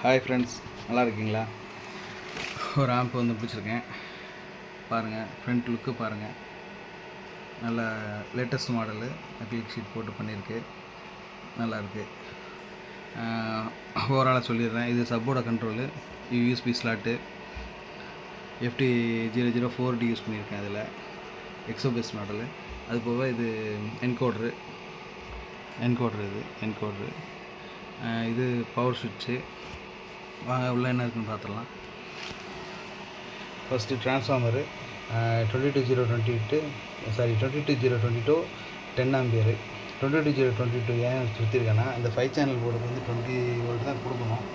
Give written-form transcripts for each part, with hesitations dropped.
Hi friends, நல்லா இருக்கீங்களா? ஒரு ஆம்ப் வந்து பிடிச்சிருக்கேன் பாருங்கள். ஃப்ரண்ட் லுக்கு பாருங்கள், நல்ல லேட்டஸ்ட் மாடலு. அக்ரிலிக் ஷீட் போட்டு பண்ணியிருக்கு, நல்லாயிருக்கு. ஓவராலாக சொல்லிடுறேன். இது சப்போட control, USB slot, FT004D use பண்ணியிருக்கேன். அதில் எக்ஸோபேஸ் மாடலு. அது போக இது என்கோட்ரு இது பவர் சுவிட்சு. வாங்க உள்ள என்ன இருக்குன்னு பார்த்துடலாம். First transformer 22022 10 ampere. 22022 ஏன் சுற்றிருக்கேன்னா, இந்த 5 சேனல் போர்டுக்கு வந்து 20 வோல்ட் தான் கொடுக்கணும்,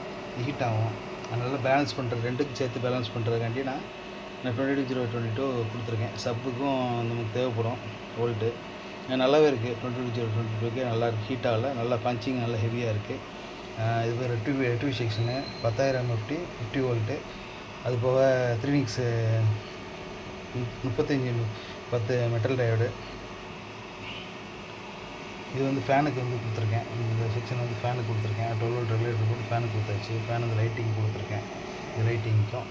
ஹீட் ஆகும். அதனால் பேலன்ஸ் பண்ணுறது, ரெண்டுக்கும் சேர்த்து பேலன்ஸ் பண்ணுறதுக்காண்டி நான் 22022 கொடுத்துருக்கேன். சப்புக்கும் நமக்கு தேவைப்படும் வோல்ட்டு. நல்லாவே இருக்குது. 22022க்கு நல்லா ஹீட் ஆகலை, நல்லா பஞ்சிங், நல்லா ஹெவியாக இருக்குது. இது பேர் ரெட்டிவி செக்ஷனு 10,000 MFT 50 வோல்ட்டு. அது போக 3Nix 3510 மெட்டல் டயோடு. இது வந்து ஃபேனுக்கு வந்து கொடுத்துருக்கேன். இந்த செக்ஷன் வந்து ஃபேனுக்கு கொடுத்துருக்கேன். 12 வோல்ட் ரெகுலேட்டர் போட்டு ஃபேனுக்கு கொடுத்தாச்சு. ஃபேன் வந்து லைட்டிங் கொடுத்துருக்கேன், இது லைட்டிங்க்கும்.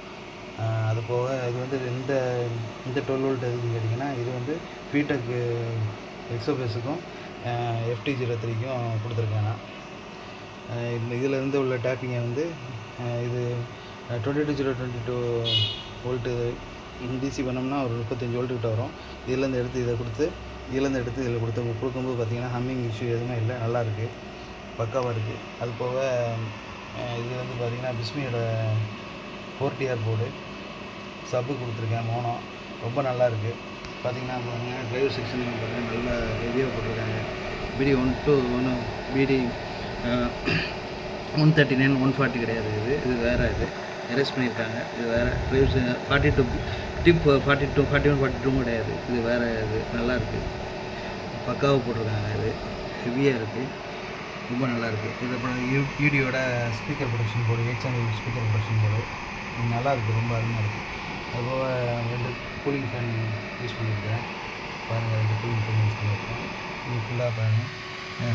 அது போக இது வந்து இந்த 12 வோல்ட் எதுக்குன்னு கேட்டிங்கன்னா, இது வந்து ஃபீடக்கு எக்ஸோபேஸுக்கும் FT03க்கும் கொடுத்துருக்கேன் நான். இதில் இருந்து உள்ள டேப்பிங்கை வந்து இது 22022 வோல்ட்டு டிசி பண்ணோம்னா ஒரு 35 வோல்ட்டு கிட்ட வரும். இதுலேருந்து எடுத்து இதை கொடுத்து, இதுலேருந்து எடுத்து இதில் கொடுக்கும்போது பார்த்திங்கன்னா ஹம்மிங் இஷ்யூ எதுவுமே இல்லை, நல்லாயிருக்கு, பக்காவாக இருக்குது. அது போக இது வந்து பார்த்திங்கன்னா பிஸ்மியோட 4TR போர்டு சப்பு கொடுத்துருக்கேன், மோனோ. ரொம்ப நல்லாயிருக்கு. பார்த்திங்கன்னா டிரைவர் செக்ஷன் பார்த்திங்கன்னா நல்லா ஹெவியாக போட்டிருக்காங்க. BD 121 BD 139 140 கிடையாது. இது வேறு, இது எரேஸ் பண்ணியிருக்காங்க. இது வேறு ட்ரைவ்ஸ் 42 டிப் 42 41 42 கிடையாது. இது வேறு, இது நல்லாயிருக்கு, பக்காவாக போட்டிருக்காங்க. இது ஹெவியாக இருக்குது, ரொம்ப நல்லாயிருக்கு. இது அப்புறம் யூடியோட speaker protection board, 8 channel speaker protection board நல்லாயிருக்கு, ரொம்ப அருமையாக இருக்குது. அதுபோக 2 கூலிங் ஃபேன் யூஸ் பண்ணியிருக்கேன் பாருங்கள். 2 கூலிங் ஃபேன் யூஸ் பண்ணியிருக்கேன். இது ஃபுல்லாக பாருங்கள்,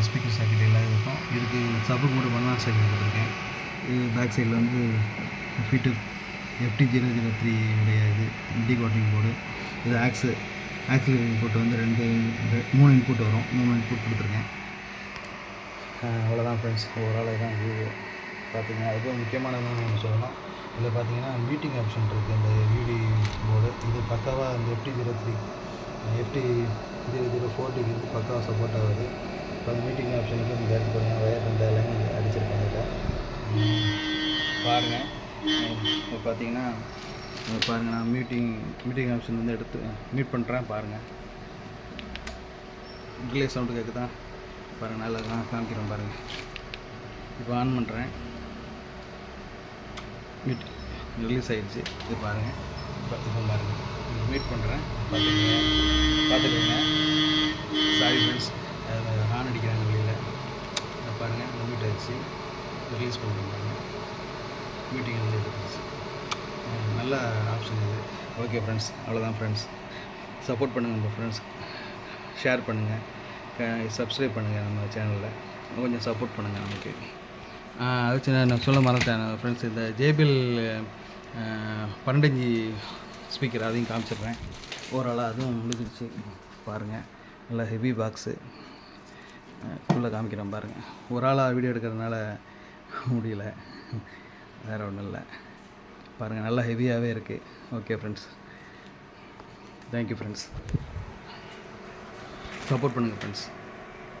ஸ்பீக்கர் சாக்கெட் எல்லாம் இருக்கும். இதுக்கு சப்புக்கு மட்டும் பண்ணலாம் சாக்கெட் கொடுத்துருக்கேன். இது பேக் சைடில் வந்து ஃபீட்டு FT003 உடைய இது டிகோட்டிங் போர்டு. இது ஆக்சில் இன்புட் வந்து 3 இன்புட் வரும், 3 இன்புட் கொடுத்துருக்கேன். அவ்வளோதான் ஃப்ரெண்ட்ஸ், ஓவரால் தான் வியூ பார்த்திங்கன்னா. அதுவும் முக்கியமானதுன்னு ஒன்று சொல்லணும். இதில் பார்த்திங்கன்னா மீட்டிங் ஆப்ஷன் இருக்குது. இந்த UD போர்டு இது பக்காவாக இந்த FT004D வந்து பக்காவாக சப்போர்ட் ஆகுது. இப்போ அந்த மீட்டிங் ஆப்ஷனுக்கு நீங்கள் எடுத்து போகிறீங்க, வயர் 2 லைன் அடிச்சிருக்கேன். இதை பாருங்கள். இப்போ பார்த்தீங்கன்னா பாருங்கள், நான் மீட்டிங் ஆப்ஷன் வந்து எடுத்து மீட் பண்ணுறேன் பாருங்கள். டிலே சவுண்டு கேட்குதா பாருங்கள், நல்லா நான் காமிக்கிறேன் பாருங்கள். இப்போ ஆன் பண்ணுறேன், மீட் ரிலீஸ் ஆகிடுச்சு. இது பாருங்கள். இப்போ பாருங்கள், மீட் பண்ணுறேன், பார்த்துக்கோங்க. சாரி ஃப்ரெண்ட்ஸ், ஹார்ன் அடிக்கிறாங்க வெளியில். பாருங்கள், மீட் ஆகிடுச்சு, ரிலீஸ் பண்ணுறேன் பாருங்கள். மீட்டிங் வந்து எடுத்துச்சு, நல்ல ஆப்ஷன் இது. ஓகே ஃப்ரெண்ட்ஸ், அவ்வளோதான் ஃப்ரெண்ட்ஸ். சப்போர்ட் பண்ணுங்கள் நம்ம ஃப்ரெண்ட்ஸ், ஷேர் பண்ணுங்கள், சப்ஸ்கிரைப் பண்ணுங்கள் நம்ம சேனலில், கொஞ்சம் சப்போர்ட் பண்ணுங்கள் நமக்கு. அது நான் சொல்ல மறந்துட்டேன் ஃப்ரெண்ட்ஸ். இந்த JBL 12 ஸ்பீக்கர் அதையும் காமிச்சிடுறேன். ஓவராலாக அதுவும் முடிஞ்சிடுச்சு பாருங்கள். நல்லா ஹெவி பாக்ஸு ஃபுல்லாக காமிக்கிறேன் பாருங்கள். ஒரு ஆளாக வீடியோ எடுக்கிறதுனால முடியல, வேறு ஒன்றும் இல்லை. பாருங்கள், நல்லா ஹெவியாகவே இருக்குது. Okay friends, thank you friends, support பண்ணுங்கள் ஃப்ரெண்ட்ஸ்.